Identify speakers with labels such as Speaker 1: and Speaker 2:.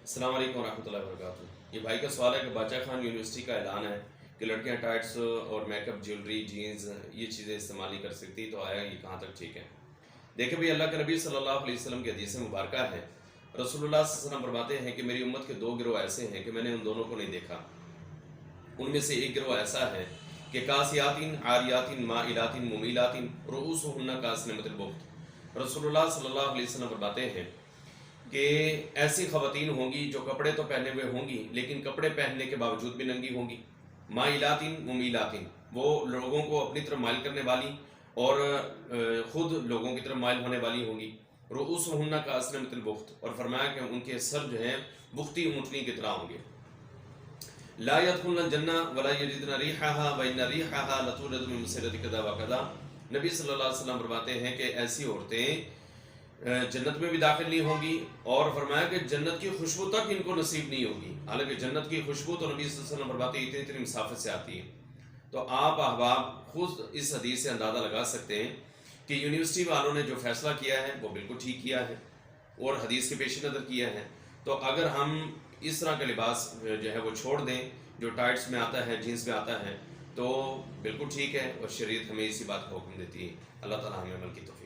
Speaker 1: السلام علیکم ورحمۃ اللہ وبرکاتہ۔ یہ بھائی کا سوال ہے کہ باچا خان یونیورسٹی کا اعلان ہے کہ لڑکیاں ٹائٹس اور میک اپ، جیولری، جینز یہ چیزیں استعمال نہیں کر سکتی، تو آیا یہ کہاں تک ٹھیک ہے؟ دیکھیں بھائی، اللہ کے نبی صلی اللہ علیہ وسلم کی حدیث مبارکہ ہے، رسول اللہ صلی اللہ علیہ وسلم فرماتے ہیں کہ میری امت کے دو گروہ ایسے ہیں کہ میں نے ان دونوں کو نہیں دیکھا۔ ان میں سے ایک گروہ ایسا ہے کہ کاسیاتین عاریاتین مائلاتین ممیلاتین رؤوسہن کاسنمۃ البخت۔ رسول اللہ صلی اللہ علیہ وسلم فرماتے ہیں کہ ایسی خواتین ہوں گی جو کپڑے تو پہنے ہوئے ہوں گی لیکن کپڑے پہننے کے باوجود بھی ننگی ہوں گی، مائلاتین ممیلاتین، وہ لوگوں کو اپنی طرف مائل کرنے والی اور خود لوگوں کی طرف مائل ہونے والی ہوں گی۔ رؤوسہن کاسنمۃ البخت، اور فرمایا کہ ان کے سر جو ہیں بختی اونٹنی کی طرح ہوں گے۔ لا يدخلن الجنہ ولا یجدن ریحها وان ریحها لتوجد من مسیرۃ کذا وکذا۔ نبی صلی اللہ علیہ وسلم فرماتے ہیں کہ ایسی عورتیں جنت میں بھی داخل نہیں ہوں گی، اور فرمایا کہ جنت کی خوشبو تک ان کو نصیب نہیں ہوگی، حالانکہ جنت کی خوشبو تو نبی صلی اللہ علیہ وسلم فرماتے ہیں اتنی مسافت سے آتی ہے۔ تو آپ احباب خود اس حدیث سے اندازہ لگا سکتے ہیں کہ یونیورسٹی والوں نے جو فیصلہ کیا ہے وہ بالکل ٹھیک کیا ہے اور حدیث کے پیش نظر کیا ہے۔ تو اگر ہم اس طرح کا لباس جو ہے وہ چھوڑ دیں جو ٹائٹس میں آتا ہے، جینس میں آتا ہے، تو بالکل ٹھیک ہے، اور شریعت ہمیں اسی بات کو حکم دیتی ہے۔ اللہ تعالیٰ ہمیں عمل کی توفیق